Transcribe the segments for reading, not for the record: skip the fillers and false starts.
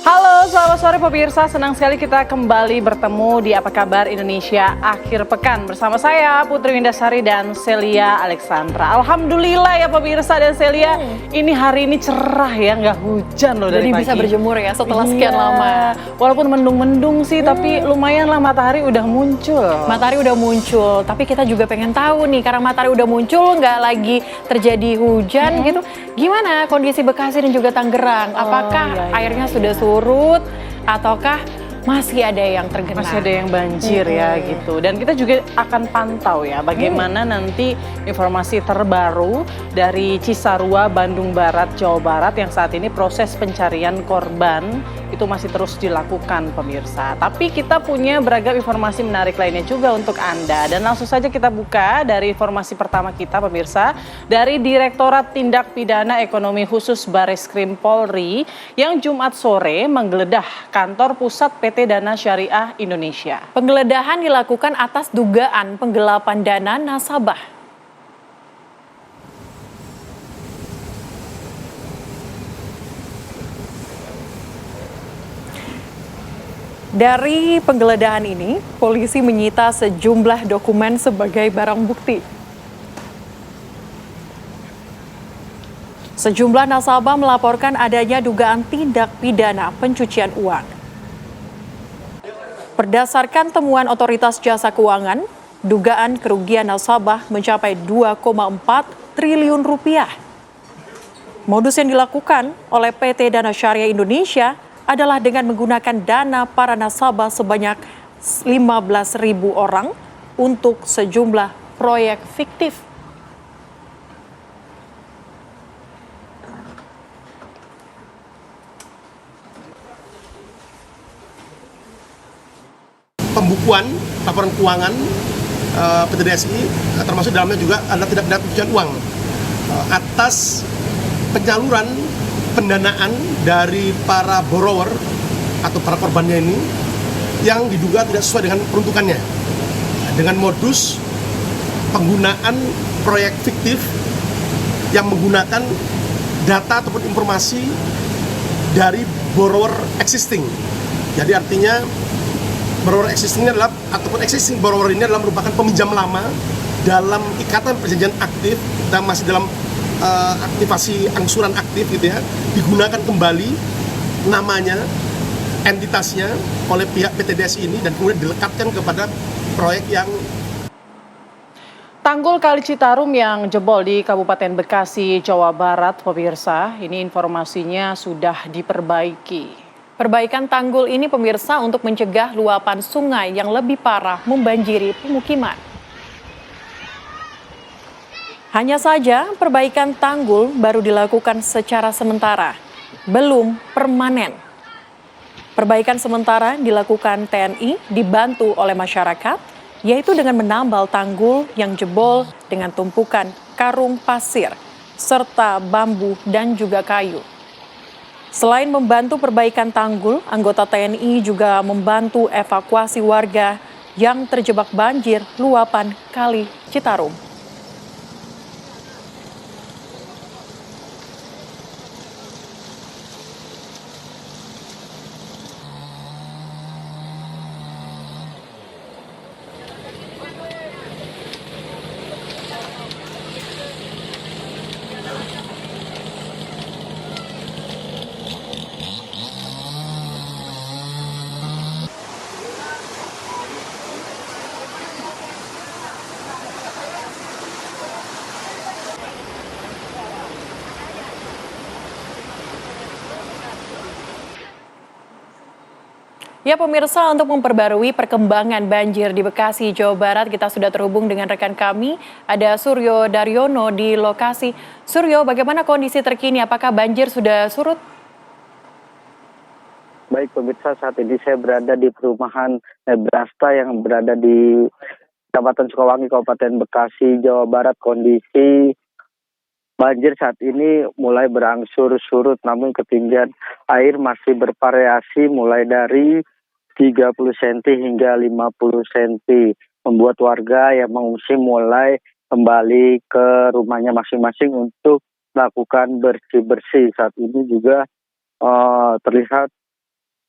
Halo, selamat sore pemirsa. Senang sekali kita kembali bertemu di Apa Kabar Indonesia Akhir Pekan bersama saya Putri Windasari dan Celia Alexandra. Alhamdulillah ya pemirsa dan Celia, ini hari ini cerah ya, nggak hujan loh dari Jadi pagi. bisa berjemur ya setelah sekian lama. Walaupun mendung-mendung sih, tapi lumayan lah matahari udah muncul. Matahari udah muncul, tapi kita juga pengen tahu nih, karena matahari udah muncul, nggak lagi terjadi hujan gitu. Gimana kondisi Bekasi dan juga Tangerang? Apakah airnya sudah surut ataukah masih ada yang tergenang? Masih ada yang banjir ya gitu. Dan kita juga akan pantau ya bagaimana nanti informasi terbaru dari Cisarua, Bandung Barat, Jawa Barat yang saat ini proses pencarian korban itu masih terus dilakukan pemirsa. Tapi kita punya beragam informasi menarik lainnya juga untuk Anda. Dan langsung saja kita buka dari informasi pertama kita pemirsa. Dari Direktorat Tindak Pidana Ekonomi Khusus Bareskrim Polri yang Jumat sore menggeledah kantor pusat PT Dana Syariah Indonesia. Penggeledahan dilakukan atas dugaan penggelapan dana nasabah. Dari penggeledahan ini, polisi menyita sejumlah dokumen sebagai barang bukti. Sejumlah nasabah melaporkan adanya dugaan tindak pidana pencucian uang. Berdasarkan temuan Otoritas Jasa Keuangan, dugaan kerugian nasabah mencapai 2,4 triliun rupiah. Modus yang dilakukan oleh PT Dana Syariah Indonesia adalah dengan menggunakan dana para nasabah sebanyak 15.000 orang untuk sejumlah proyek fiktif. Pembukuan laporan keuangan PT DSI termasuk dalamnya juga ada tindak pidana pencucian uang atas penyaluran pendanaan dari para borrower atau para korbannya ini yang diduga tidak sesuai dengan peruntukannya dengan modus penggunaan proyek fiktif yang menggunakan data ataupun informasi dari borrower existing. Jadi artinya borrower existing ini adalah ataupun existing borrower ini adalah merupakan peminjam lama dalam ikatan perjanjian aktif dan masih dalam aktivasi angsuran aktif gitu ya, digunakan kembali namanya, entitasnya oleh pihak PT DSI ini dan kemudian dilekatkan kepada proyek yang Tanggul Kali Citarum yang jebol di Kabupaten Bekasi, Jawa Barat, pemirsa, ini informasinya sudah diperbaiki. Perbaikan tanggul ini pemirsa untuk mencegah luapan sungai yang lebih parah membanjiri pemukiman. Hanya saja perbaikan tanggul baru dilakukan secara sementara, belum permanen. Perbaikan sementara dilakukan TNI dibantu oleh masyarakat, yaitu dengan menambal tanggul yang jebol dengan tumpukan karung pasir, serta bambu dan juga kayu. Selain membantu perbaikan tanggul, anggota TNI juga membantu evakuasi warga yang terjebak banjir luapan Kali Citarum. Ya pemirsa, untuk memperbarui perkembangan banjir di Bekasi, Jawa Barat, kita sudah terhubung dengan rekan kami, ada Suryo Daryono di lokasi. Suryo, bagaimana kondisi terkini? Apakah banjir sudah surut? Baik pemirsa, saat ini saya berada di perumahan Nebraska yang berada di Kecamatan Sukawangi, Kabupaten Bekasi, Jawa Barat. Kondisi banjir saat ini mulai berangsur surut, namun ketinggian air masih bervariasi mulai dari 30 cm hingga 50 cm. Membuat warga yang mengungsi mulai kembali ke rumahnya masing-masing untuk melakukan bersih-bersih. Saat ini juga terlihat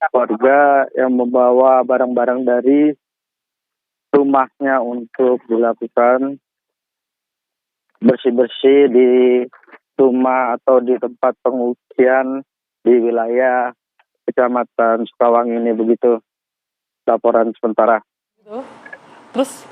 warga yang membawa barang-barang dari rumahnya untuk dilakukan bersih-bersih di rumah atau di tempat pengungsian di wilayah Kecamatan Sukawangi ini. Begitu laporan sementara. Terus,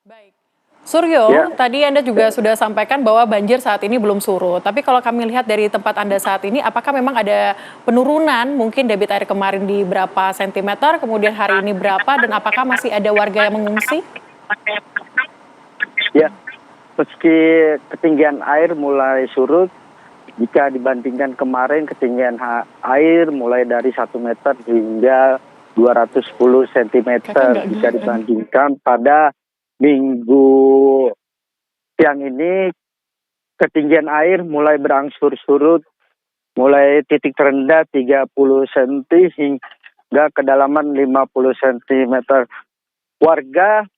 baik. Suryo, Ya. tadi Anda juga sudah sampaikan bahwa banjir saat ini belum surut. Tapi kalau kami lihat dari tempat Anda saat ini, apakah memang ada penurunan mungkin debit air kemarin di berapa sentimeter, kemudian hari ini berapa, dan apakah masih ada warga yang mengungsi? Ya, meski ketinggian air mulai surut, jika dibandingkan kemarin ketinggian air mulai dari 1 meter hingga 210 cm jika dibandingkan pada Minggu siang ini, ketinggian air mulai berangsur surut, mulai titik terendah 30 cm hingga kedalaman 50 cm. Warga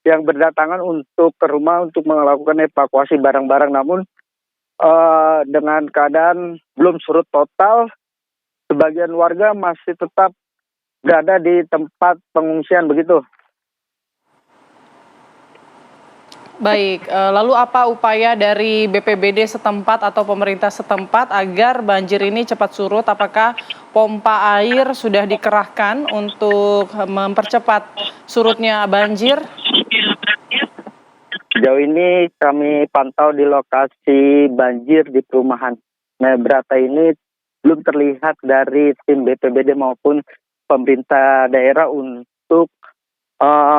yang berdatangan untuk ke rumah untuk melakukan evakuasi barang-barang, namun dengan keadaan belum surut total, sebagian warga masih tetap berada di tempat pengungsian. Begitu. Baik, lalu apa upaya dari BPBD setempat atau pemerintah setempat agar banjir ini cepat surut? Apakah pompa air sudah dikerahkan untuk mempercepat surutnya banjir? Sejauh ini kami pantau di lokasi banjir di perumahan Nebrata ini belum terlihat dari tim BPBD maupun pemerintah daerah untuk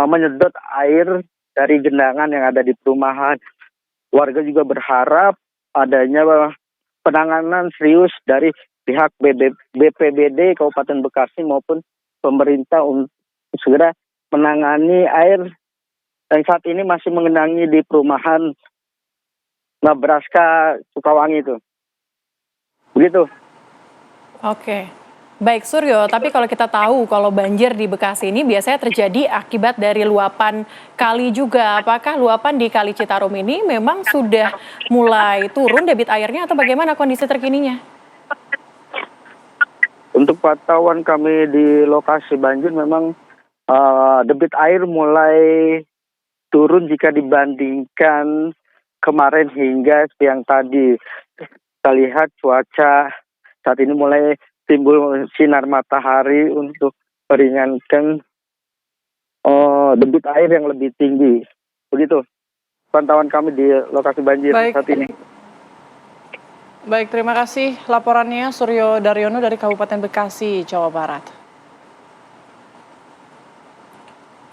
menyedot air dari genangan yang ada di perumahan. Warga juga berharap adanya penanganan serius dari pihak BPBD Kabupaten Bekasi maupun pemerintah untuk segera menangani air yang saat ini masih mengenangi di perumahan Nebraska Sukawangi itu. Begitu. Oke. Baik Suryo, tapi kalau kita tahu kalau banjir di Bekasi ini biasanya terjadi akibat dari luapan kali juga. Apakah luapan di Kali Citarum ini memang sudah mulai turun debit airnya atau bagaimana kondisi terkininya? Untuk pantauan kami di lokasi banjir memang debit air mulai turun jika dibandingkan kemarin hingga siang tadi. Kita lihat cuaca saat ini mulai timbul sinar matahari untuk meringankan debit air yang lebih tinggi. Begitu pantauan kami di lokasi banjir saat ini. Baik, terima kasih laporannya Suryo Daryono dari Kabupaten Bekasi, Jawa Barat.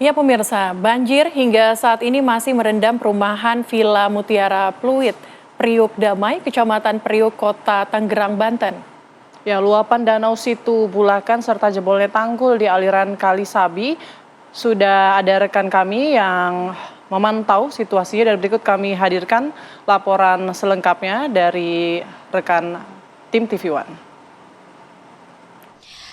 Ya pemirsa, banjir hingga saat ini masih merendam perumahan Villa Mutiara Pluit, Priuk Damai, Kecamatan Priuk, Kota Tangerang, Banten. Ya, luapan Danau Situ Bulakan serta jebolnya tanggul di aliran Kali Sabi. Sudah ada rekan kami yang memantau situasinya dan berikut kami hadirkan laporan selengkapnya dari rekan tim TV One.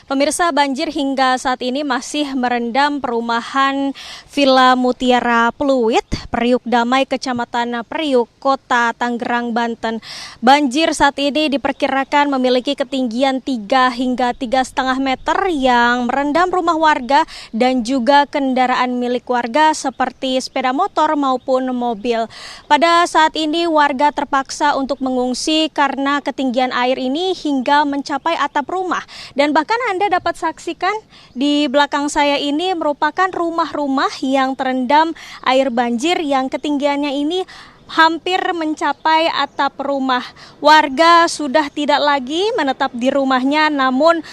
Pemirsa, banjir hingga saat ini masih merendam perumahan Villa Mutiara Pluit, Priuk Damai, Kecamatan Priuk, Kota Tangerang, Banten. Banjir saat ini diperkirakan memiliki ketinggian 3 hingga 3,5 meter yang merendam rumah warga dan juga kendaraan milik warga seperti sepeda motor maupun mobil. Pada saat ini warga terpaksa untuk mengungsi karena ketinggian air ini hingga mencapai atap rumah. Dan bahkan Anda dapat saksikan di belakang saya ini merupakan rumah-rumah yang terendam air banjir yang ketinggiannya ini hampir mencapai atap rumah. Warga sudah tidak lagi menetap di rumahnya namun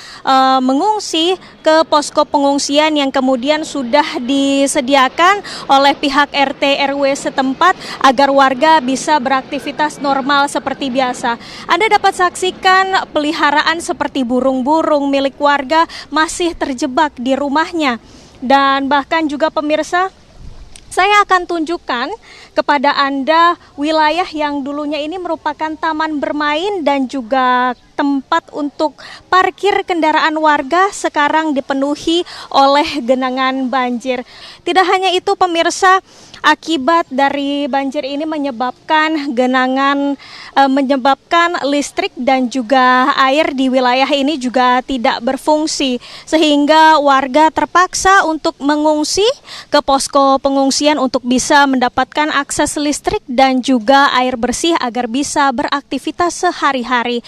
mengungsi ke posko pengungsian yang kemudian sudah disediakan oleh pihak RT RW setempat agar warga bisa beraktivitas normal seperti biasa. Anda dapat saksikan peliharaan seperti burung-burung milik warga masih terjebak di rumahnya. Dan bahkan juga pemirsa, saya akan tunjukkan kepada Anda wilayah yang dulunya ini merupakan taman bermain dan juga tempat untuk parkir kendaraan warga sekarang dipenuhi oleh genangan banjir. Tidak hanya itu pemirsa, akibat dari banjir ini menyebabkan menyebabkan listrik dan juga air di wilayah ini juga tidak berfungsi, sehingga warga terpaksa untuk mengungsi ke posko pengungsian untuk bisa mendapatkan akses listrik dan juga air bersih agar bisa beraktivitas sehari-hari.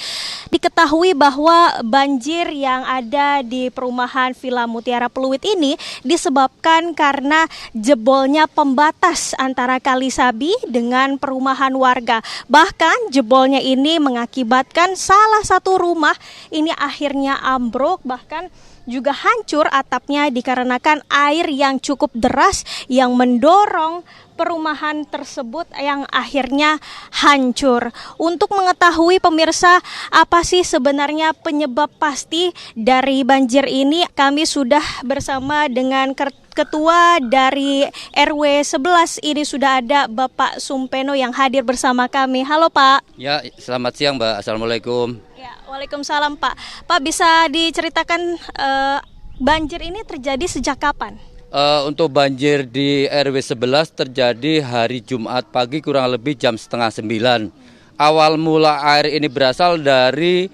Diketahui bahwa banjir yang ada di perumahan Villa Mutiara Pluit ini disebabkan karena jebolnya pembatas antara Kali Sabi dengan perumahan warga. Bahkan jebolnya ini mengakibatkan salah satu rumah ini akhirnya ambruk, bahkan juga hancur atapnya dikarenakan air yang cukup deras yang mendorong perumahan tersebut yang akhirnya hancur. Untuk mengetahui pemirsa apa sih sebenarnya penyebab pasti dari banjir ini, kami sudah bersama dengan Ketua dari RW 11 ini sudah ada Bapak Sumpeno yang hadir bersama kami. Halo Pak. Ya, selamat siang Mbak. Assalamualaikum. Ya, waalaikumsalam Pak. Pak, bisa diceritakan banjir ini terjadi sejak kapan? Untuk banjir di RW 11 terjadi hari Jumat pagi kurang lebih jam 8:30. Awal mula air ini berasal dari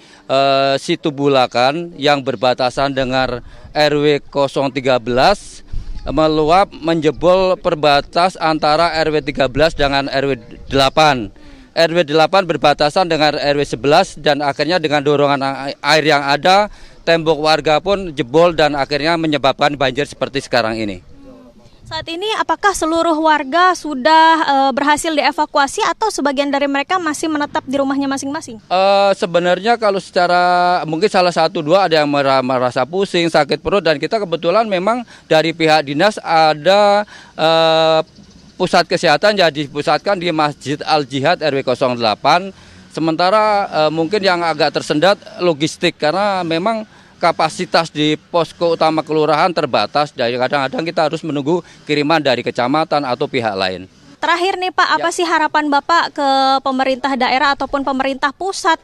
Situ Bulakan yang berbatasan dengan RW 013 meluap menjebol perbatas antara RW 13 dengan RW 8. RW 8 berbatasan dengan RW 11 dan akhirnya dengan dorongan air yang ada, tembok warga pun jebol dan akhirnya menyebabkan banjir seperti sekarang ini. Saat ini apakah seluruh warga sudah berhasil dievakuasi atau sebagian dari mereka masih menetap di rumahnya masing-masing? Sebenarnya kalau secara mungkin salah satu dua ada yang merasa pusing, sakit perut, dan kita kebetulan memang dari pihak dinas ada pusat kesehatan yang dipusatkan di Masjid Al-Jihad RW 08. Sementara mungkin yang agak tersendat logistik karena memang kapasitas di posko utama kelurahan terbatas, jadi kadang-kadang kita harus menunggu kiriman dari kecamatan atau pihak lain. Terakhir nih Pak, apa sih harapan Bapak ke pemerintah daerah ataupun pemerintah pusat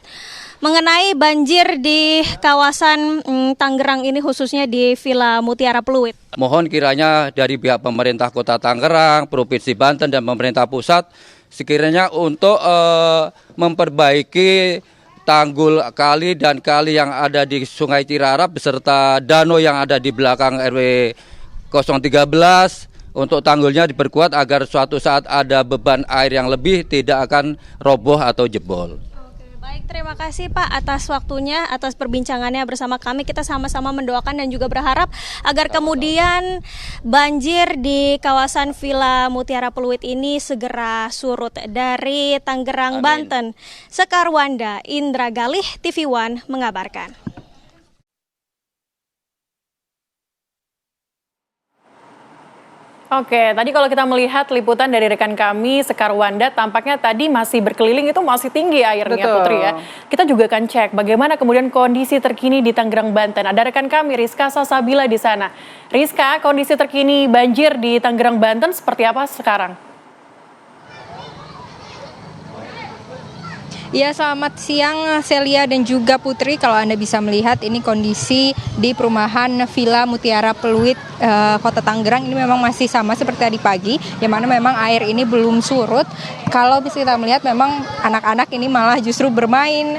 mengenai banjir di kawasan Tangerang ini, khususnya di Villa Mutiara Pluit? Mohon kiranya dari pihak pemerintah Kota Tangerang, Provinsi Banten dan pemerintah pusat sekiranya untuk memperbaiki tanggul kali dan kali yang ada di Sungai Cirarap beserta danau yang ada di belakang RW 013 untuk tanggulnya diperkuat agar suatu saat ada beban air yang lebih tidak akan roboh atau jebol. Baik, terima kasih Pak atas waktunya, atas perbincangannya bersama kami. Kita sama-sama mendoakan dan juga berharap agar kemudian banjir di kawasan Villa Mutiara Pluit ini segera surut. Dari Tangerang, Banten, Sekarwanda, Indra Galih, TV One mengabarkan. Oke, tadi kalau kita melihat liputan dari rekan kami Sekarwanda, tampaknya tadi masih berkeliling itu masih tinggi airnya. Betul. Putri ya. Kita juga akan cek bagaimana kemudian kondisi terkini di Tangerang, Banten. Ada rekan kami Rizka Sasabila di sana. Rizka, kondisi terkini banjir di Tangerang, Banten seperti apa sekarang? Ya, selamat siang Celia dan juga Putri. Kalau Anda bisa melihat ini kondisi di perumahan Villa Mutiara Pluit Kota Tangerang ini memang masih sama seperti tadi pagi, yang mana memang air ini belum surut. Kalau bisa kita melihat memang anak-anak ini malah justru bermain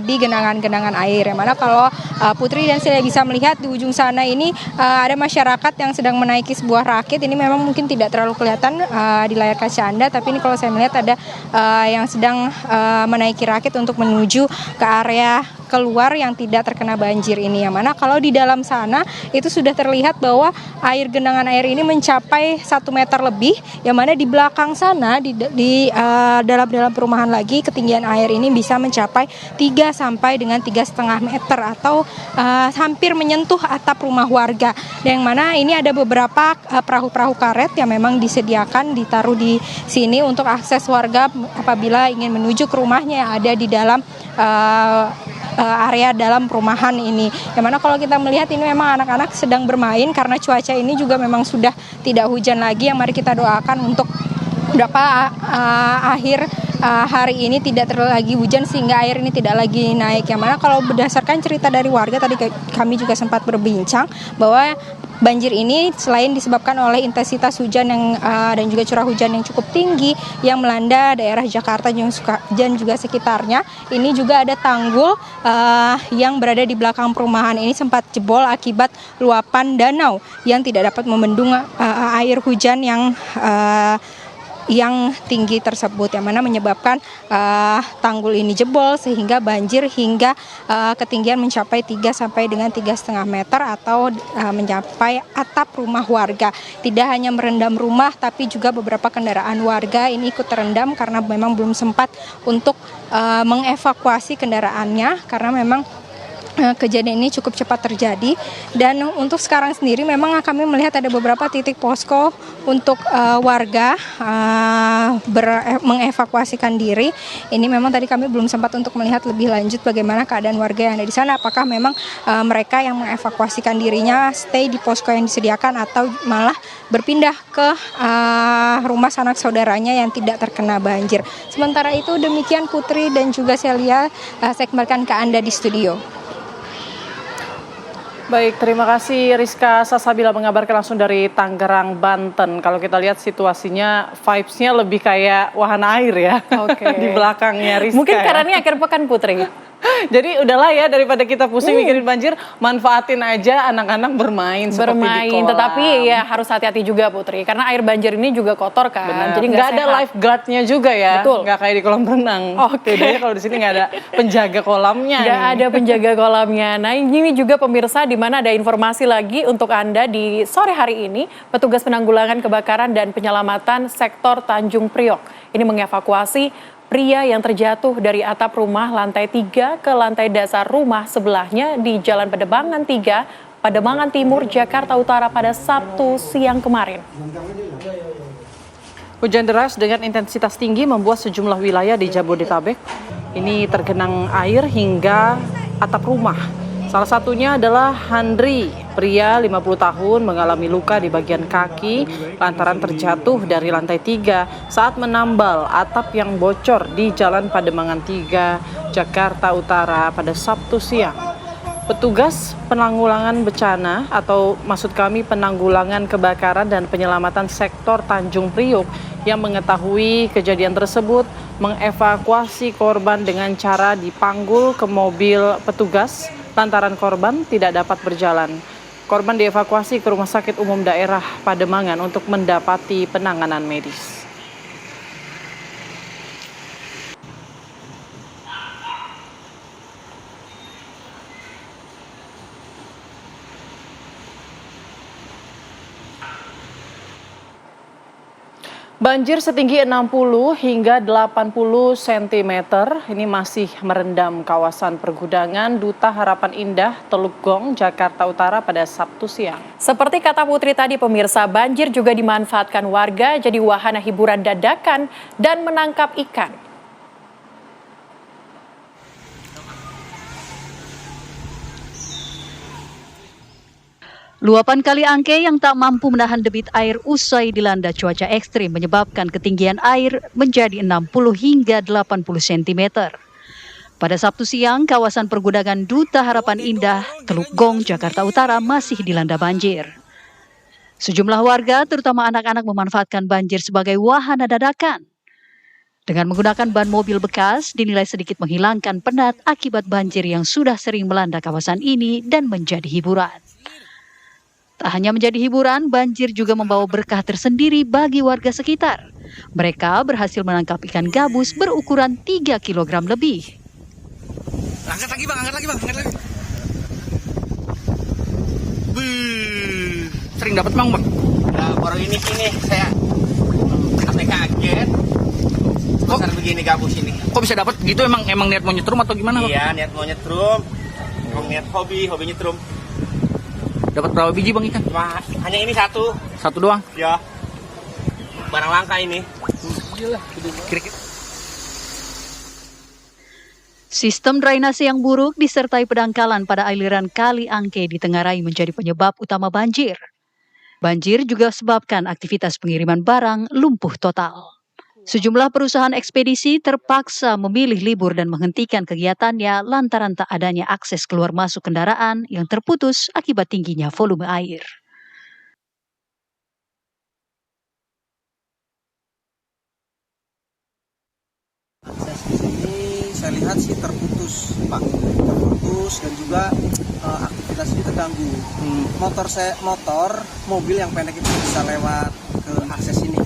di genangan-genangan air, yang mana kalau Putri dan Celia bisa melihat di ujung sana ini ada masyarakat yang sedang menaiki sebuah rakit. Ini memang mungkin tidak terlalu kelihatan di layar kaca Anda, tapi ini kalau saya melihat ada yang sedang menaiki rakit untuk menuju ke area keluar yang tidak terkena banjir ini, yang mana kalau di dalam sana itu sudah terlihat bahwa air genangan air ini mencapai 1 meter lebih, yang mana di belakang sana di dalam perumahan lagi ketinggian air ini bisa mencapai 3 sampai dengan 3,5 meter atau hampir menyentuh atap rumah warga, yang mana ini ada beberapa perahu-perahu karet yang memang disediakan ditaruh di sini untuk akses warga apabila ingin menuju ke rumahnya yang ada di dalam area dalam perumahan ini. Yang mana kalau kita melihat ini memang anak-anak sedang bermain karena cuaca ini juga memang sudah tidak hujan lagi, yang mari kita doakan untuk beberapa akhir hari ini tidak lagi hujan sehingga air ini tidak lagi naik. Yang mana kalau berdasarkan cerita dari warga tadi kami juga sempat berbincang bahwa banjir ini selain disebabkan oleh intensitas hujan yang dan juga curah hujan yang cukup tinggi yang melanda daerah Jakarta dan juga sekitarnya, ini juga ada tanggul yang berada di belakang perumahan ini sempat jebol akibat luapan danau yang tidak dapat membendung air hujan yang tinggi tersebut, yang mana menyebabkan tanggul ini jebol sehingga banjir hingga ketinggian mencapai 3 sampai dengan 3,5 meter atau mencapai atap rumah warga. Tidak hanya merendam rumah tapi juga beberapa kendaraan warga ini ikut terendam karena memang belum sempat untuk mengevakuasi kendaraannya karena memang kejadian ini cukup cepat terjadi. Dan untuk sekarang sendiri memang kami melihat ada beberapa titik posko untuk warga mengevakuasikan diri. Ini memang tadi kami belum sempat untuk melihat lebih lanjut bagaimana keadaan warga yang ada di sana. Apakah memang mereka yang mengevakuasikan dirinya stay di posko yang disediakan atau malah berpindah ke rumah sanak saudaranya yang tidak terkena banjir. Sementara itu demikian Putri dan juga Celia, saya kembalikan ke Anda di studio. Baik, terima kasih Rizka Sasabila mengabarkan langsung dari Tangerang, Banten. Kalau kita lihat situasinya, vibes-nya lebih kayak wahana air ya. Oke. Di belakangnya Rizka. Mungkin karena ini akhir pekan, Putri. Jadi udahlah ya, daripada kita pusing mikirin banjir, manfaatin aja anak-anak bermain seperti di kolam. Tetapi ya harus hati-hati juga Putri, karena air banjir ini juga kotor kan. Benar. Jadi nggak ada lifeguard-nya juga ya. Betul. Nggak kayak di kolam renang. Oke. Bedanya kalau di sini nggak ada penjaga kolamnya. Nggak ada penjaga kolamnya. Nah ini juga pemirsa, di mana ada informasi lagi untuk Anda di sore hari ini. Petugas penanggulangan kebakaran dan penyelamatan sektor Tanjung Priok ini mengevakuasi pria yang terjatuh dari atap rumah lantai 3 ke lantai dasar rumah sebelahnya di Jalan Pademangan 3, Pademangan Timur, Jakarta Utara pada Sabtu siang kemarin. Hujan deras dengan intensitas tinggi membuat sejumlah wilayah di Jabodetabek ini tergenang air hingga atap rumah. Salah satunya adalah Handri, pria 50 tahun mengalami luka di bagian kaki lantaran terjatuh dari lantai 3 saat menambal atap yang bocor di Jalan Pademangan 3, Jakarta Utara pada Sabtu siang. Petugas penanggulangan bencana atau maksud kami penanggulangan kebakaran dan penyelamatan sektor Tanjung Priok yang mengetahui kejadian tersebut mengevakuasi korban dengan cara dipanggul ke mobil petugas lantaran korban tidak dapat berjalan. Korban dievakuasi ke Rumah Sakit Umum Daerah Pademangan untuk mendapati penanganan medis. Banjir setinggi 60 hingga 80 cm ini masih merendam kawasan pergudangan Duta Harapan Indah, Teluk Gong, Jakarta Utara pada Sabtu siang. Seperti kata Putri tadi pemirsa, banjir juga dimanfaatkan warga jadi wahana hiburan dadakan dan menangkap ikan. Luapan Kali Angke yang tak mampu menahan debit air usai dilanda cuaca ekstrim menyebabkan ketinggian air menjadi 60 hingga 80 cm. Pada Sabtu siang, kawasan pergudangan Duta Harapan Indah, Teluk Gong, Jakarta Utara masih dilanda banjir. Sejumlah warga, terutama anak-anak, memanfaatkan banjir sebagai wahana dadakan. Dengan menggunakan ban mobil bekas, dinilai sedikit menghilangkan penat akibat banjir yang sudah sering melanda kawasan ini dan menjadi hiburan. Tak hanya menjadi hiburan, banjir juga membawa berkah tersendiri bagi warga sekitar. Mereka berhasil menangkap ikan gabus berukuran 3 kg lebih. Angkat lagi bang, angkat lagi. Sering dapat bang? Nah, baru ini saya sampai kaget. Besar begini gabus ini. Kok bisa dapat gitu? Emang niat mau nyetrum atau gimana? Iya, niat mau nyetrum. Emang niat hobi nyetrum. Dapat berapa biji bang ikan? Cuma hanya ini satu. Satu doang? Ya. Barang langka ini. Kira-kira. Sistem drainase yang buruk disertai pendangkalan pada aliran Kali Angke ditengarai menjadi penyebab utama banjir. Banjir juga sebabkan aktivitas pengiriman barang lumpuh total. Sejumlah perusahaan ekspedisi terpaksa memilih libur dan menghentikan kegiatannya lantaran tak adanya akses keluar masuk kendaraan yang terputus akibat tingginya volume air. Akses di sini saya lihat sih terputus, Pak. Terputus dan juga aktivitas ini terganggu. Mobil yang pendek itu bisa lewat ke akses ini.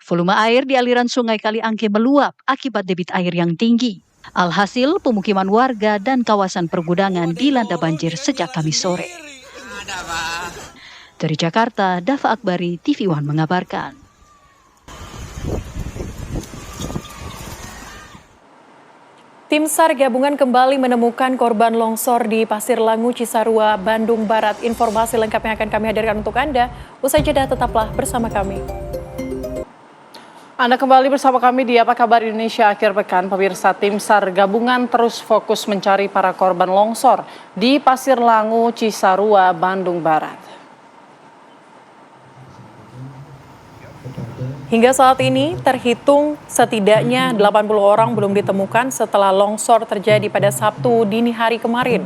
Volume air di aliran Sungai Kaliangke meluap akibat debit air yang tinggi. Alhasil, pemukiman warga dan kawasan pergudangan dilanda banjir sejak Kamis sore. Dari Jakarta, Dava Akbari, TV One mengabarkan. Tim SAR gabungan kembali menemukan korban longsor di Pasir Langu, Cisarua, Bandung Barat. Informasi lengkapnya akan kami hadirkan untuk Anda. Usai jeda tetaplah bersama kami. Anda kembali bersama kami di Apa Kabar Indonesia akhir pekan. Pemirsa, tim SAR gabungan terus fokus mencari para korban longsor di Pasir Langu, Cisarua, Bandung Barat. Hingga saat ini terhitung setidaknya 80 orang belum ditemukan setelah longsor terjadi pada Sabtu dini hari kemarin.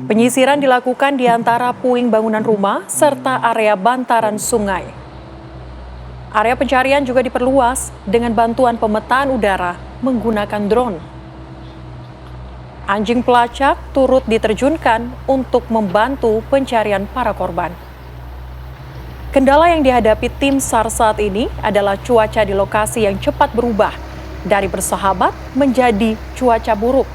Penyisiran dilakukan di antara puing bangunan rumah serta area bantaran sungai. Area pencarian juga diperluas dengan bantuan pemetaan udara menggunakan drone. Anjing pelacak turut diterjunkan untuk membantu pencarian para korban. Kendala yang dihadapi tim SAR saat ini adalah cuaca di lokasi yang cepat berubah dari bersahabat menjadi cuaca buruk.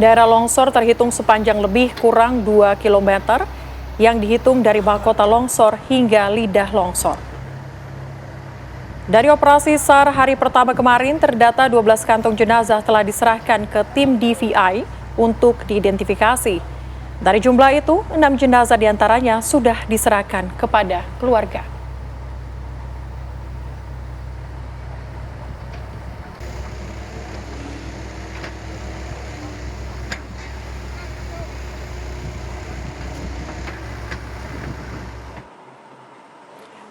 Daerah longsor terhitung sepanjang lebih kurang 2 km yang dihitung dari mahkota longsor hingga lidah longsor. Dari operasi SAR hari pertama kemarin, terdata 12 kantong jenazah telah diserahkan ke tim DVI untuk diidentifikasi. Dari jumlah itu, 6 jenazah diantaranya sudah diserahkan kepada keluarga.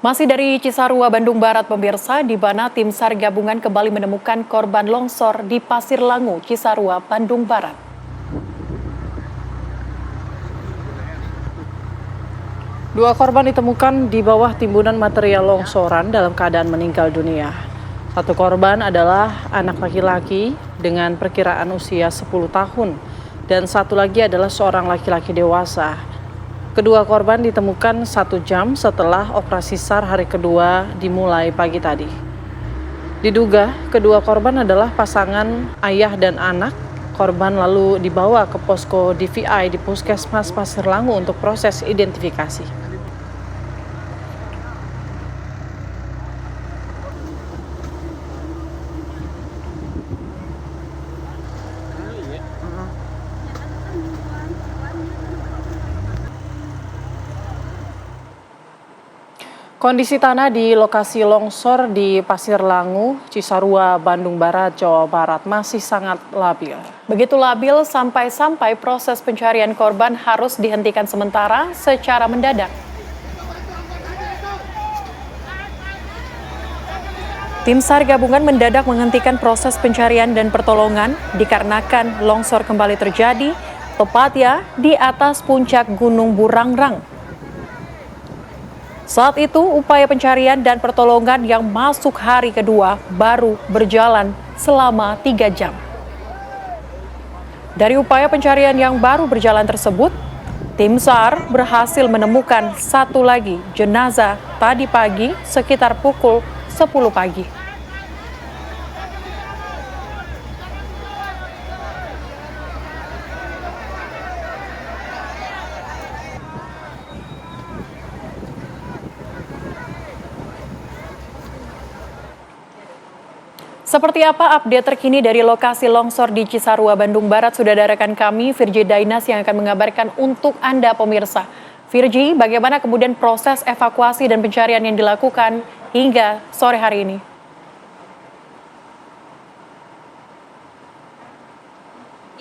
Masih dari Cisarua, Bandung Barat, pemirsa, di mana tim SAR gabungan kembali menemukan korban longsor di Pasir Langu, Cisarua, Bandung Barat. Dua korban ditemukan di bawah timbunan material longsoran dalam keadaan meninggal dunia. Satu korban adalah anak laki-laki dengan perkiraan usia 10 tahun dan satu lagi adalah seorang laki-laki dewasa. Kedua korban ditemukan 1 jam setelah operasi SAR hari kedua dimulai pagi tadi. Diduga kedua korban adalah pasangan ayah dan anak. Korban lalu dibawa ke posko DVI di Puskesmas Pasir Langu untuk proses identifikasi. Kondisi tanah di lokasi longsor di Pasir Langu, Cisarua, Bandung Barat, Jawa Barat masih sangat labil. Begitu labil sampai proses pencarian korban harus dihentikan sementara secara mendadak. Tim SAR gabungan mendadak menghentikan proses pencarian dan pertolongan dikarenakan longsor kembali terjadi, tepatnya di atas puncak Gunung Burangrang. Saat itu, upaya pencarian dan pertolongan yang masuk hari kedua baru berjalan selama 3 jam. Dari upaya pencarian yang baru berjalan tersebut, tim SAR berhasil menemukan satu lagi jenazah tadi pagi sekitar pukul 10 pagi. Seperti apa update terkini dari lokasi longsor di Cisarua, Bandung Barat? Sudah ada rekan kami, Virgi Dainas, yang akan mengabarkan untuk Anda pemirsa. Virgi, bagaimana kemudian proses evakuasi dan pencarian yang dilakukan hingga sore hari ini?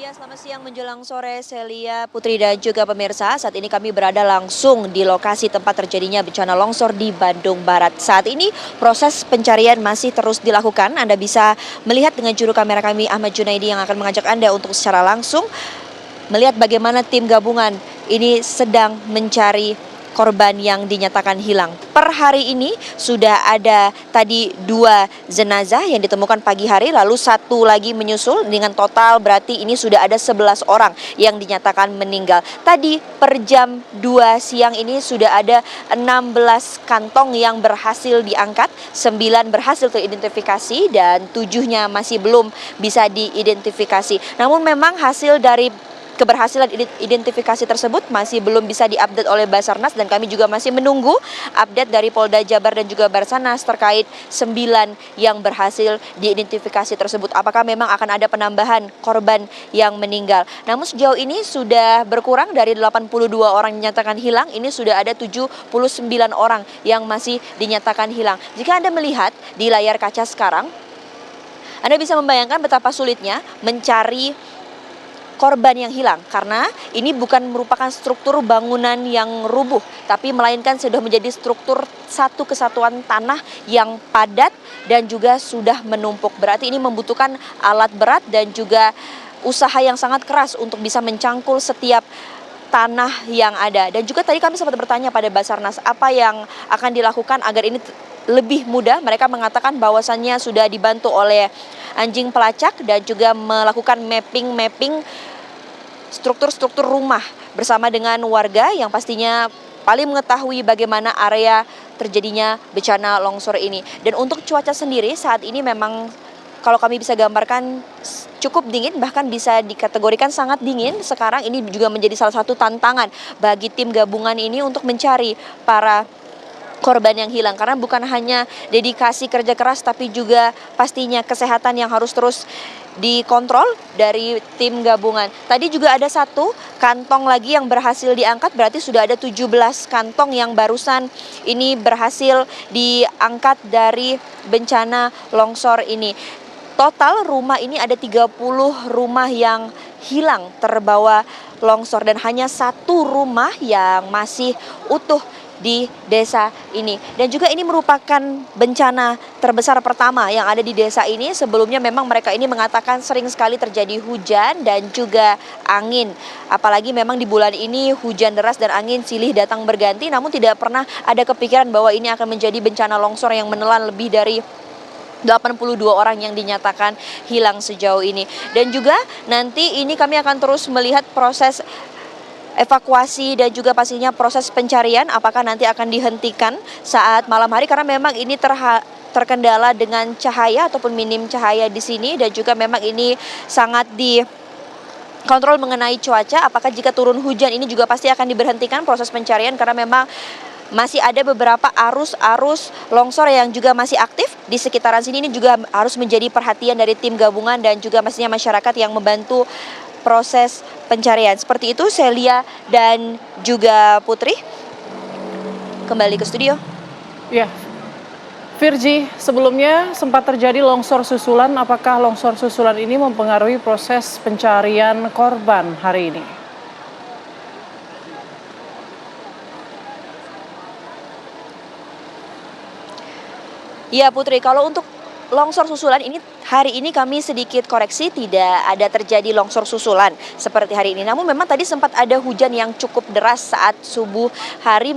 Ya, Selamat siang menjelang sore, Celia, Putri dan juga pemirsa. Saat ini kami berada langsung di lokasi tempat terjadinya bencana longsor di Bandung Barat. Saat ini proses pencarian masih terus dilakukan. Anda bisa melihat dengan juru kamera kami Ahmad Junaidi yang akan mengajak Anda untuk secara langsung melihat bagaimana tim gabungan ini sedang mencari korban yang dinyatakan hilang. Per hari ini sudah ada tadi 2 jenazah yang ditemukan pagi hari, lalu 1 lagi menyusul, dengan total berarti ini sudah ada 11 orang yang dinyatakan meninggal. Tadi per jam 2 siang ini sudah ada 16 kantong yang berhasil diangkat, 9 berhasil teridentifikasi dan 7-nya masih belum bisa diidentifikasi. Namun memang hasil dari keberhasilan identifikasi tersebut masih belum bisa diupdate oleh Basarnas dan kami juga masih menunggu update dari Polda Jabar dan juga Basarnas terkait 9 yang berhasil diidentifikasi tersebut. Apakah memang akan ada penambahan korban yang meninggal? Namun sejauh ini sudah berkurang dari 82 orang dinyatakan hilang, ini sudah ada 79 orang yang masih dinyatakan hilang. Jika Anda melihat di layar kaca sekarang, Anda bisa membayangkan betapa sulitnya mencari korban yang hilang, karena ini bukan merupakan struktur bangunan yang rubuh, tapi melainkan sudah menjadi struktur satu kesatuan tanah yang padat dan juga sudah menumpuk. Berarti ini membutuhkan alat berat dan juga usaha yang sangat keras untuk bisa mencangkul setiap tanah yang ada. Dan juga tadi kami sempat bertanya pada Basarnas apa yang akan dilakukan agar ini lebih mudah. Mereka mengatakan bahwasannya sudah dibantu oleh anjing pelacak dan juga melakukan mapping struktur-struktur rumah bersama dengan warga yang pastinya paling mengetahui bagaimana area terjadinya bencana longsor ini. Dan untuk cuaca sendiri saat ini memang kalau kami bisa gambarkan cukup dingin, bahkan bisa dikategorikan sangat dingin. Sekarang ini juga menjadi salah satu tantangan bagi tim gabungan ini untuk mencari para korban yang hilang, karena bukan hanya dedikasi kerja keras tapi juga pastinya kesehatan yang harus terus dikontrol dari tim gabungan. Tadi juga ada 1 kantong lagi yang berhasil diangkat, berarti sudah ada 17 kantong yang barusan ini berhasil diangkat dari bencana longsor ini. Total rumah ini ada 30 rumah yang hilang terbawa longsor dan hanya 1 rumah yang masih utuh di desa ini. Dan juga ini merupakan bencana terbesar pertama yang ada di desa ini. Sebelumnya memang mereka ini mengatakan sering sekali terjadi hujan dan juga angin. Apalagi memang di bulan ini hujan deras dan angin silih datang berganti, namun tidak pernah ada kepikiran bahwa ini akan menjadi bencana longsor yang menelan lebih dari 82 orang yang dinyatakan hilang sejauh ini. Dan juga nanti ini kami akan terus melihat proses evakuasi dan juga pastinya proses pencarian apakah nanti akan dihentikan saat malam hari, karena memang ini terkendala dengan cahaya ataupun minim cahaya di sini, dan juga memang ini sangat dikontrol mengenai cuaca. Apakah jika turun hujan ini juga pasti akan diberhentikan proses pencarian, karena memang masih ada beberapa arus longsor yang juga masih aktif di sekitaran sini. Ini juga harus menjadi perhatian dari tim gabungan dan juga pastinya masyarakat yang membantu proses pencarian. Seperti itu Celia dan juga Putri. Kembali ke studio. Ya, Virgi, sebelumnya sempat terjadi longsor susulan. Apakah longsor susulan ini mempengaruhi proses pencarian korban hari ini? Ya Putri, kalau untuk longsor susulan ini hari ini kami sedikit koreksi, tidak ada terjadi longsor susulan seperti hari ini. Namun memang tadi sempat ada hujan yang cukup deras saat subuh hari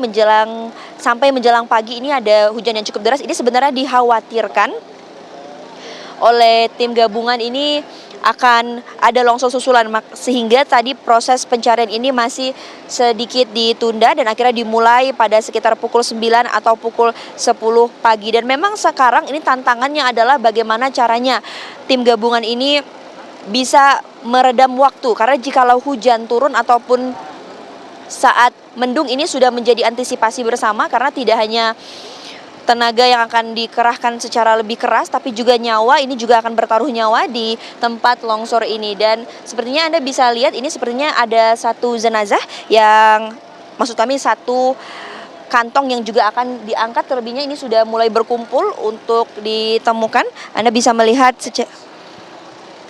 sampai menjelang pagi ini ada hujan yang cukup deras. Ini sebenarnya dikhawatirkan oleh tim gabungan ini akan ada longsor susulan, sehingga tadi proses pencarian ini masih sedikit ditunda dan akhirnya dimulai pada sekitar pukul 9 atau pukul 10 pagi. Dan memang sekarang ini tantangannya adalah bagaimana caranya tim gabungan ini bisa meredam waktu, karena jikalau hujan turun ataupun saat mendung ini sudah menjadi antisipasi bersama, karena tidak hanya tenaga yang akan dikerahkan secara lebih keras, tapi juga nyawa ini juga akan bertaruh nyawa di tempat longsor ini. Dan sepertinya Anda bisa lihat ini sepertinya ada 1 jenazah yang maksud kami 1 kantong yang juga akan diangkat, terlebihnya ini sudah mulai berkumpul untuk ditemukan. Anda bisa melihat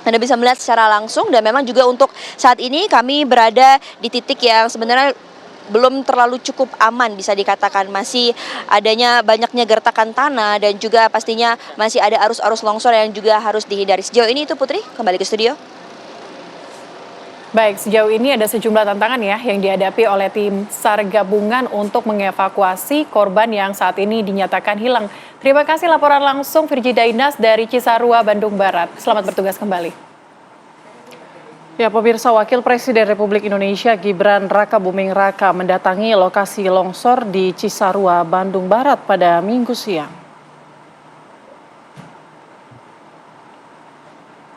Anda bisa melihat secara langsung, dan memang juga untuk saat ini kami berada di titik yang sebenarnya belum terlalu cukup aman, bisa dikatakan masih adanya banyaknya gertakan tanah dan juga pastinya masih ada arus-arus longsor yang juga harus dihindari. Sejauh ini itu Putri, kembali ke studio. Baik, sejauh ini ada sejumlah tantangan ya yang dihadapi oleh tim SAR gabungan untuk mengevakuasi korban yang saat ini dinyatakan hilang. Terima kasih laporan langsung Virgi Dainas dari Cisarua, Bandung Barat. Selamat bertugas kembali. Ya, pemirsa, Wakil Presiden Republik Indonesia Gibran Rakabuming Raka mendatangi lokasi longsor di Cisarua, Bandung Barat pada Minggu siang.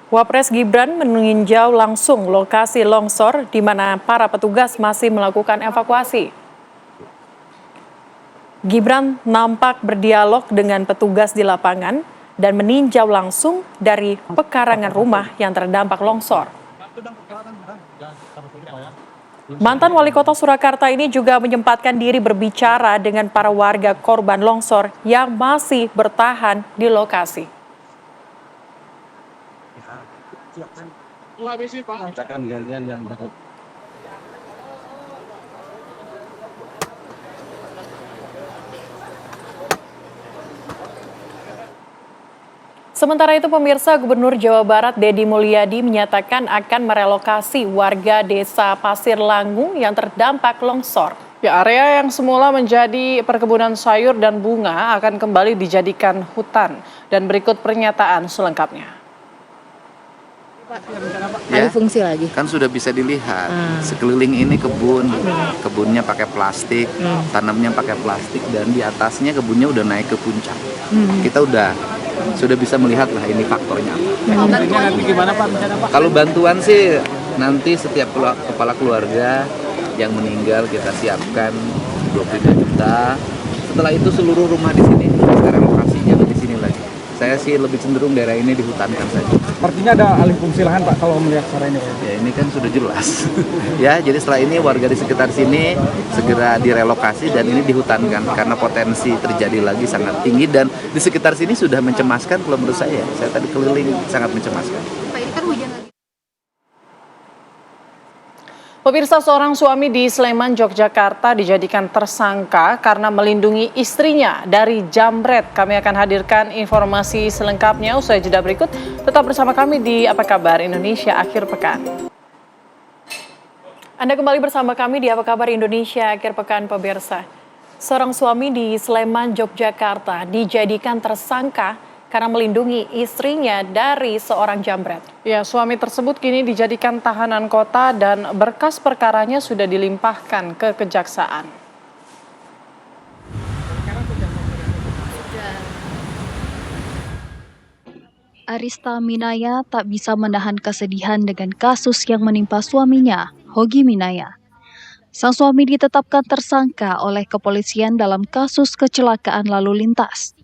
Wapres Gibran meninjau langsung lokasi longsor di mana para petugas masih melakukan evakuasi. Gibran nampak berdialog dengan petugas di lapangan dan meninjau langsung dari pekarangan rumah yang terdampak longsor. Mantan Wali Kota Surakarta ini juga menyempatkan diri berbicara dengan para warga korban longsor yang masih bertahan di lokasi. Sementara itu pemirsa, Gubernur Jawa Barat Deddy Mulyadi menyatakan akan merelokasi warga desa Pasir Langu yang terdampak longsor. Ya, area yang semula menjadi perkebunan sayur dan bunga akan kembali dijadikan hutan. Dan berikut pernyataan selengkapnya. Ya, fungsi lagi. Kan sudah bisa dilihat, sekeliling ini kebunnya pakai plastik, tanamnya pakai plastik, dan di atasnya kebunnya udah naik ke puncak. Kita sudah bisa melihat lah ini faktornya apa. Nanti gimana Pak? Kalau bantuan sih nanti setiap kepala keluarga yang meninggal kita siapkan 25 juta. Setelah itu seluruh rumah di sini, sekarang lokasinya di sini lagi. Saya sih lebih cenderung daerah ini dihutankan saja. Artinya ada alih fungsi lahan Pak kalau melihat cara ini? Ya ini kan sudah jelas. Ya, jadi setelah ini warga di sekitar sini segera direlokasi dan ini dihutankan karena potensi terjadi lagi sangat tinggi dan di sekitar sini sudah mencemaskan kalau menurut saya. Saya tadi keliling sangat mencemaskan. Pak, ini kan hujan lagi. Pemirsa, seorang suami di Sleman, Yogyakarta dijadikan tersangka karena melindungi istrinya dari jambret. Kami akan hadirkan informasi selengkapnya usai jeda berikut. Tetap bersama kami di Apa Kabar Indonesia Akhir Pekan. Anda kembali bersama kami di Apa Kabar Indonesia Akhir Pekan, pemirsa. Seorang suami di Sleman, Yogyakarta dijadikan tersangka karena melindungi istrinya dari seorang jambret. Ya, suami tersebut kini dijadikan tahanan kota dan berkas perkaranya sudah dilimpahkan ke kejaksaan. Arista Minaya tak bisa menahan kesedihan dengan kasus yang menimpa suaminya, Hogi Minaya. Sang suami ditetapkan tersangka oleh kepolisian dalam kasus kecelakaan lalu lintas.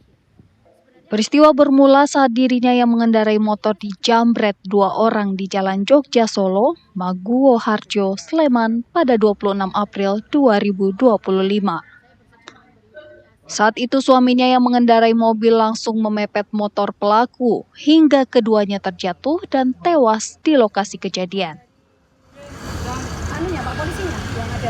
Peristiwa bermula saat dirinya yang mengendarai motor dijambret 2 orang di Jalan Jogja Solo, Maguwo Harjo, Sleman pada 26 April 2025. Saat itu suaminya yang mengendarai mobil langsung memepet motor pelaku hingga keduanya terjatuh dan tewas di lokasi kejadian.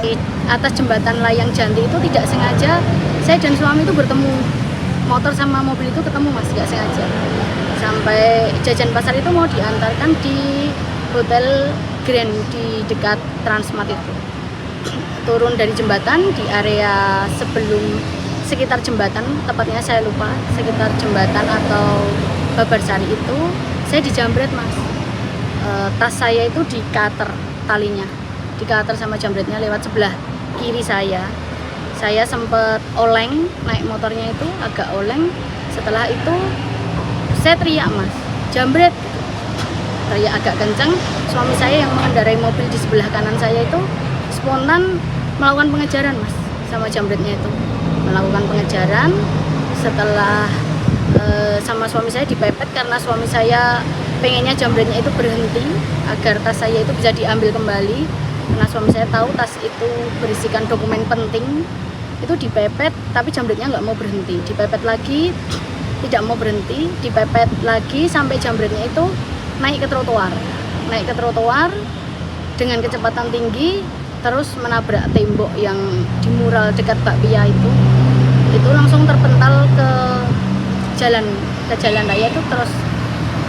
Di atas jembatan layang Janti itu tidak sengaja saya dan suami itu bertemu. Motor sama mobil itu ketemu mas, nggak sengaja. Sampai jajan pasar itu mau diantarkan di Hotel Grand di dekat Transmart itu. Turun dari jembatan di area sekitar jembatan, tepatnya saya lupa, sekitar jembatan atau Babarsari itu, saya dijambret mas. Tas saya itu di-cutter talinya, di-cutter sama jambretnya lewat sebelah kiri saya. Saya sempat oleng, naik motornya itu agak oleng. Setelah itu saya teriak mas, jambret. Teriak agak kencang. Suami saya yang mengendarai mobil di sebelah kanan saya itu spontan melakukan pengejaran mas, sama jambretnya itu. Melakukan pengejaran. Setelah sama suami saya dipepet karena suami saya pengennya jambretnya itu berhenti agar tas saya itu bisa diambil kembali. Karena suami saya tahu tas itu berisikan dokumen penting. Itu dipepet tapi jambretnya nggak mau berhenti, dipepet lagi tidak mau berhenti, dipepet lagi sampai jambretnya itu naik ke trotoar dengan kecepatan tinggi, terus menabrak tembok yang di mural dekat bakpia itu langsung terpental ke jalan raya itu, terus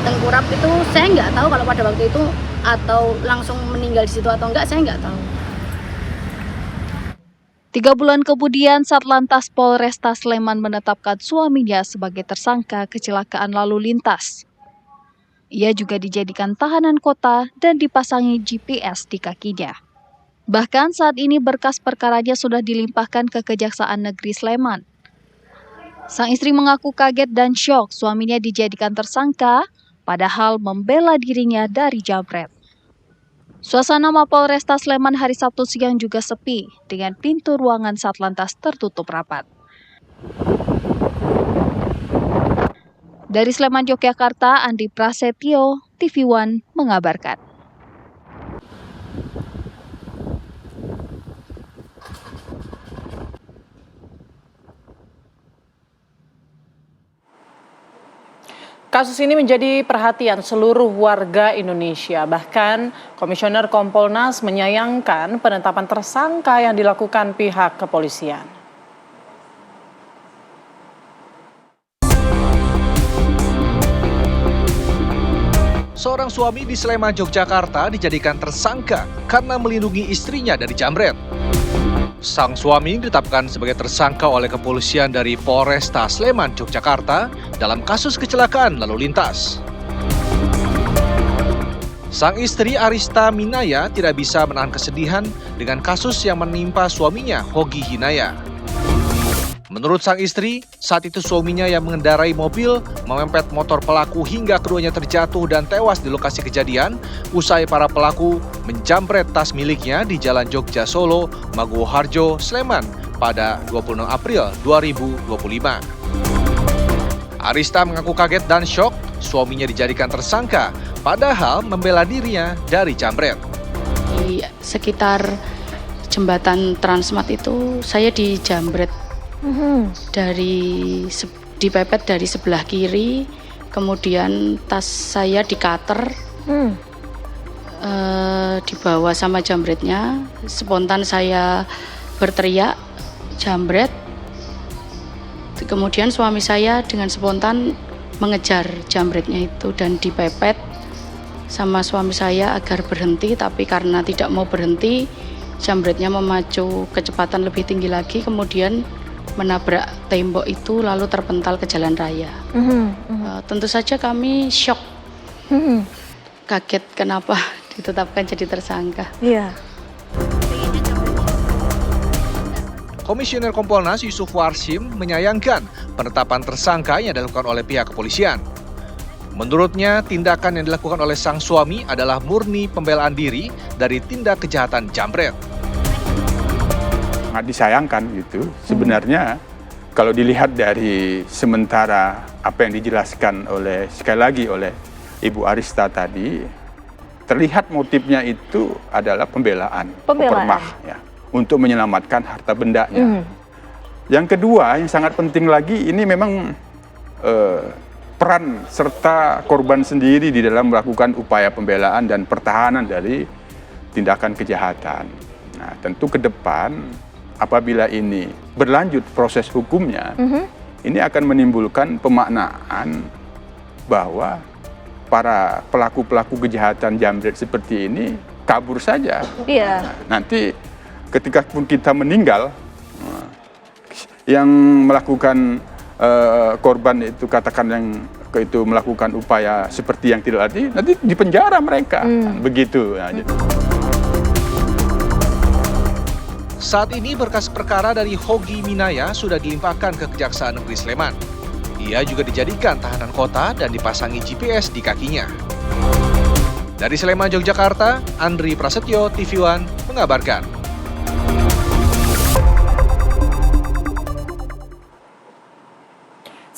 tengkurap itu. Saya nggak tahu kalau pada waktu itu atau langsung meninggal di situ atau enggak, saya nggak tahu. 3 bulan kemudian, Satlantas Polresta Sleman menetapkan suaminya sebagai tersangka kecelakaan lalu lintas. Ia juga dijadikan tahanan kota dan dipasangi GPS di kakinya. Bahkan saat ini berkas perkaranya sudah dilimpahkan ke Kejaksaan Negeri Sleman. Sang istri mengaku kaget dan syok suaminya dijadikan tersangka, padahal membela dirinya dari jambret. Suasana Mapolresta Sleman hari Sabtu siang juga sepi, dengan pintu ruangan Satlantas tertutup rapat. Dari Sleman, Yogyakarta, Andi Prasetyo, TV One mengabarkan. Kasus ini menjadi perhatian seluruh warga Indonesia. Bahkan Komisioner Kompolnas menyayangkan penetapan tersangka yang dilakukan pihak kepolisian. Seorang suami di Sleman, Yogyakarta dijadikan tersangka karena melindungi istrinya dari jambret. Sang suami ditetapkan sebagai tersangka oleh kepolisian dari Polresta Sleman, Yogyakarta dalam kasus kecelakaan lalu lintas. Sang istri Arista Minaya tidak bisa menahan kesedihan dengan kasus yang menimpa suaminya, Hogi Hinaya. Menurut sang istri, saat itu suaminya yang mengendarai mobil memepet motor pelaku hingga keduanya terjatuh dan tewas di lokasi kejadian usai para pelaku menjambret tas miliknya di Jalan Jogja Solo, Maguwoharjo, Sleman pada 26 April 2025. Arista mengaku kaget dan syok suaminya dijadikan tersangka, padahal membela dirinya dari jambret. Di sekitar jembatan Transmart itu saya dijambret. Dipepet dari sebelah kiri, kemudian tas saya dikater, dibawa sama jambretnya. Spontan saya berteriak jambret, kemudian suami saya dengan spontan mengejar jambretnya itu dan dipepet sama suami saya agar berhenti, tapi karena tidak mau berhenti, jambretnya memacu kecepatan lebih tinggi lagi, kemudian menabrak tembok itu lalu terpental ke jalan raya. Tentu saja kami syok, kaget kenapa ditetapkan jadi tersangka. Iya. Komisioner Kompolnas Yusuf Warsim menyayangkan penetapan tersangka yang dilakukan oleh pihak kepolisian. Menurutnya, tindakan yang dilakukan oleh sang suami adalah murni pembelaan diri dari tindak kejahatan jambret. Sangat disayangkan gitu. Sebenarnya kalau dilihat dari sementara apa yang dijelaskan sekali lagi oleh Ibu Arista tadi, terlihat motifnya itu adalah pembelaan. Ya, untuk menyelamatkan harta bendanya. Yang kedua, yang sangat penting lagi, ini memang peran serta korban sendiri di dalam melakukan upaya pembelaan dan pertahanan dari tindakan kejahatan. Nah, tentu ke depan apabila ini berlanjut proses hukumnya, ini akan menimbulkan pemaknaan bahwa para pelaku-pelaku kejahatan jambret seperti ini kabur saja. Iya. Nah, nanti ketika pun kita meninggal, yang melakukan korban itu katakan yang itu melakukan upaya seperti yang tidak adil, nanti dipenjara mereka, begitu. Ya. Saat ini berkas perkara dari Hogi Minaya sudah dilimpahkan ke Kejaksaan Negeri Sleman. Ia juga dijadikan tahanan kota dan dipasangi GPS di kakinya. Dari Sleman, Yogyakarta, Andri Prasetyo, TV One mengabarkan.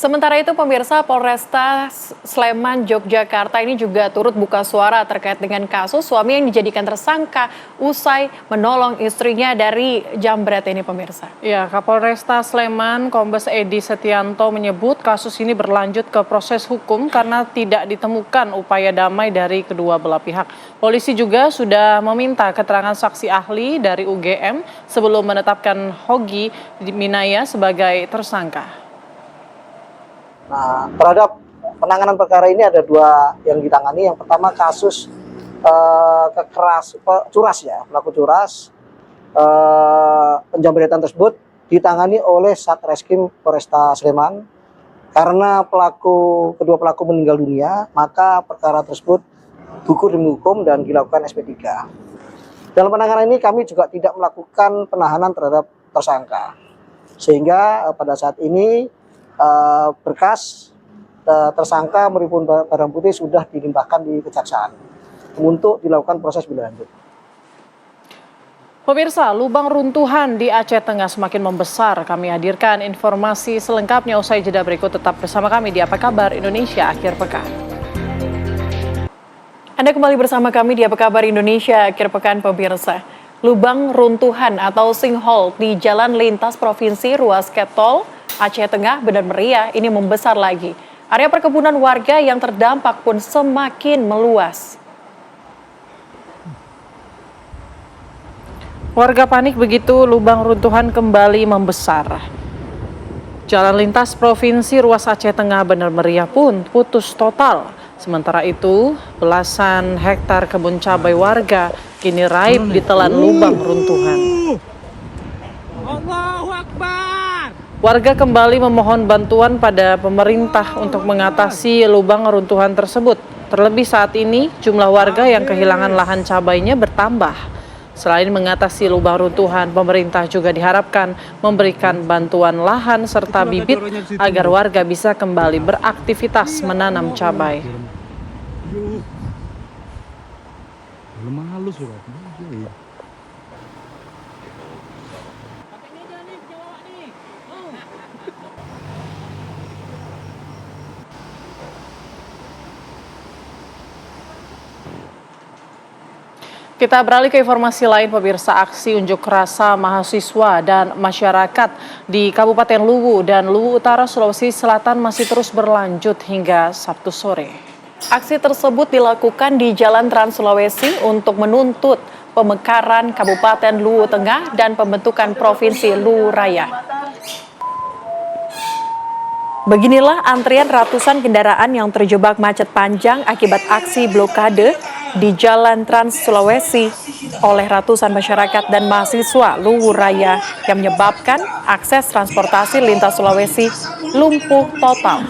Sementara itu pemirsa, Polresta Sleman, Yogyakarta ini juga turut buka suara terkait dengan kasus suami yang dijadikan tersangka usai menolong istrinya dari jambret ini pemirsa. Ya, Kapolresta Sleman, Kombes Edi Setianto menyebut kasus ini berlanjut ke proses hukum karena tidak ditemukan upaya damai dari kedua belah pihak. Polisi juga sudah meminta keterangan saksi ahli dari UGM sebelum menetapkan Hogi Minaya sebagai tersangka. Nah, terhadap penanganan perkara ini ada dua yang ditangani. Yang pertama kasus pelaku curas penjambretan tersebut ditangani oleh Satreskrim Polresta Sleman. Karena kedua pelaku meninggal dunia, maka perkara tersebut gugur demi hukum dan dilakukan SP3. Dalam penanganan ini kami juga tidak melakukan penahanan terhadap tersangka. Sehingga pada saat ini berkas tersangka maupun barang bukti sudah dilimpahkan di Kejaksaan untuk dilakukan proses lebih lanjut. Pemirsa, lubang runtuhan di Aceh Tengah semakin membesar. Kami hadirkan informasi selengkapnya usai jeda berikut. Tetap bersama kami di Apa Kabar Indonesia Akhir Pekan. Anda kembali bersama kami di Apa Kabar Indonesia Akhir Pekan pemirsa. Lubang runtuhan atau sinkhole di Jalan Lintas Provinsi Ruas Ketol Aceh Tengah benar meriah ini membesar lagi. Area perkebunan warga yang terdampak pun semakin meluas. Warga panik begitu lubang runtuhan kembali membesar. Jalan lintas Provinsi Ruas Aceh Tengah benar meriah pun putus total. Sementara itu, belasan hektar kebun cabai warga kini raib ditelan lubang runtuhan. Allahu Akbar. Warga kembali memohon bantuan pada pemerintah untuk mengatasi lubang runtuhan tersebut. Terlebih saat ini, jumlah warga yang kehilangan lahan cabainya bertambah. Selain mengatasi lubang runtuhan, pemerintah juga diharapkan memberikan bantuan lahan serta bibit agar warga bisa kembali beraktivitas menanam cabai. Kita beralih ke informasi lain pemirsa. Aksi unjuk rasa mahasiswa dan masyarakat di Kabupaten Luwu dan Luwu Utara Sulawesi Selatan masih terus berlanjut hingga Sabtu sore. Aksi tersebut dilakukan di Jalan Trans Sulawesi untuk menuntut pemekaran Kabupaten Luwu Tengah dan pembentukan Provinsi Luwu Raya. Beginilah antrian ratusan kendaraan yang terjebak macet panjang akibat aksi blokade di Jalan Trans Sulawesi oleh ratusan masyarakat dan mahasiswa Luwu Raya yang menyebabkan akses transportasi lintas Sulawesi lumpuh total.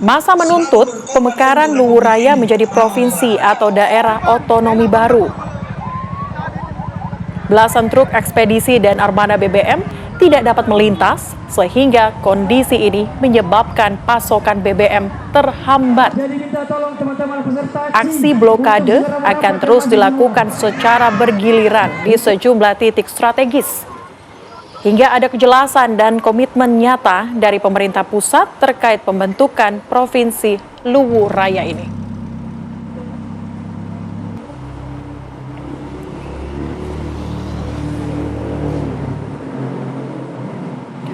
Masa menuntut pemekaran Luwu Raya menjadi provinsi atau daerah otonomi baru. Belasan truk ekspedisi dan armada BBM tidak dapat melintas sehingga kondisi ini menyebabkan pasokan BBM terhambat. Aksi blokade akan terus dilakukan secara bergiliran di sejumlah titik strategis hingga ada kejelasan dan komitmen nyata dari pemerintah pusat terkait pembentukan Provinsi Luwu Raya ini.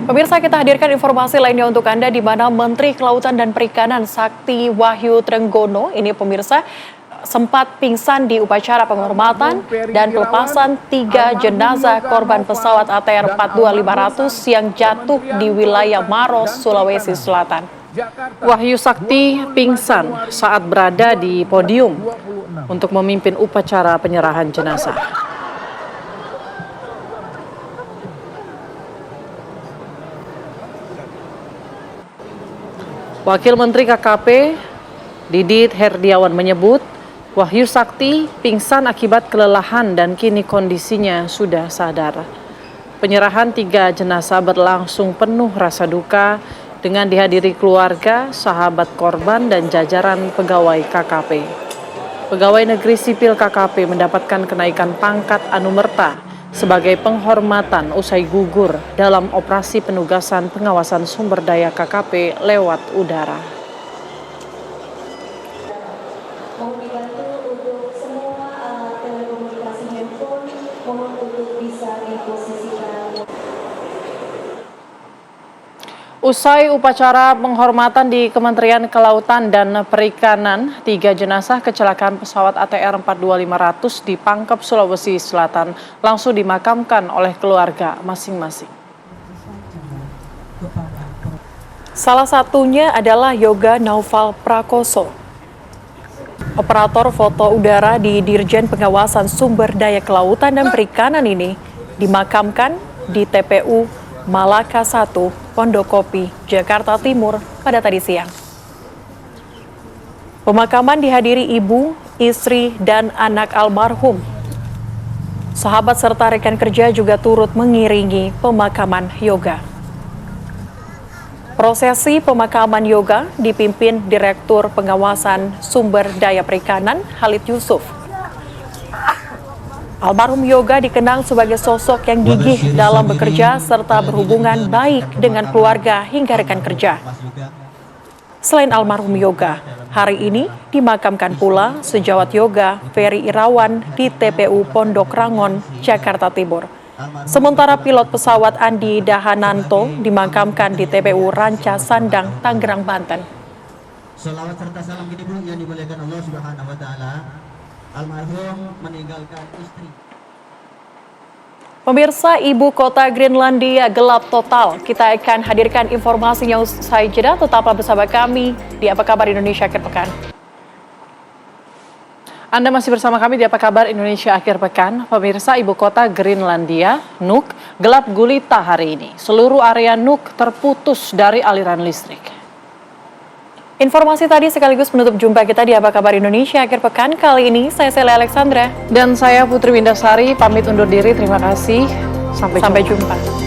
Pemirsa, kita hadirkan informasi lainnya untuk Anda di mana Menteri Kelautan dan Perikanan Sakti Wahyu Trenggono ini pemirsa sempat pingsan di upacara penghormatan dan pelepasan 3 jenazah korban pesawat ATR 42500 yang jatuh di wilayah Maros, Sulawesi Selatan. Wahyu Sakti pingsan saat berada di podium untuk memimpin upacara penyerahan jenazah. Wakil Menteri KKP Didit Herdiawan menyebut Wahyu Sakti pingsan akibat kelelahan dan kini kondisinya sudah sadar. Penyerahan 3 jenazah berlangsung penuh rasa duka dengan dihadiri keluarga, sahabat korban dan jajaran pegawai KKP. Pegawai Negeri Sipil KKP mendapatkan kenaikan pangkat anumerta sebagai penghormatan usai gugur dalam operasi penugasan pengawasan sumber daya KKP lewat udara. Usai upacara penghormatan di Kementerian Kelautan dan Perikanan, 3 jenazah kecelakaan pesawat ATR 42500 di Pangkep, Sulawesi Selatan langsung dimakamkan oleh keluarga masing-masing. Salah satunya adalah Yoga Naufal Prakoso, operator foto udara di Dirjen Pengawasan Sumber Daya Kelautan dan Perikanan ini dimakamkan di TPU Malaka 1, Pondokopi, Jakarta Timur pada tadi siang. Pemakaman dihadiri ibu, istri, dan anak almarhum. Sahabat serta rekan kerja juga turut mengiringi pemakaman Yoga. Prosesi pemakaman Yoga dipimpin Direktur Pengawasan Sumber Daya Perikanan Halid Yusuf. Almarhum Yoga dikenang sebagai sosok yang gigih dalam bekerja serta berhubungan baik dengan keluarga hingga rekan kerja. Selain almarhum Yoga, hari ini dimakamkan pula sejawat Yoga Ferry Irawan di TPU Pondok Rangon, Jakarta Timur. Sementara pilot pesawat Andi Dahananto dimakamkan di TPU Ranca Sandang, Tangerang, Banten. Selawat serta salam gini Bu yang dimuliakan Allah Subhanahu wa taala. Almarhum meninggalkan istri. Pemirsa, ibu kota Grenlandia gelap total. Kita akan hadirkan informasinya usai jeda. Tetaplah bersama kami di Apa Kabar Indonesia Akhir Pekan. Anda masih bersama kami di Apa Kabar Indonesia Akhir Pekan. Pemirsa, ibu kota Grenlandia, Nuuk, gelap gulita hari ini. Seluruh area Nuuk terputus dari aliran listrik. Informasi tadi sekaligus menutup jumpa kita di Apa Kabar Indonesia Akhir Pekan. Kali ini saya Celia Alexandra. Dan saya Putri Windasari, pamit undur diri. Terima kasih. Sampai jumpa.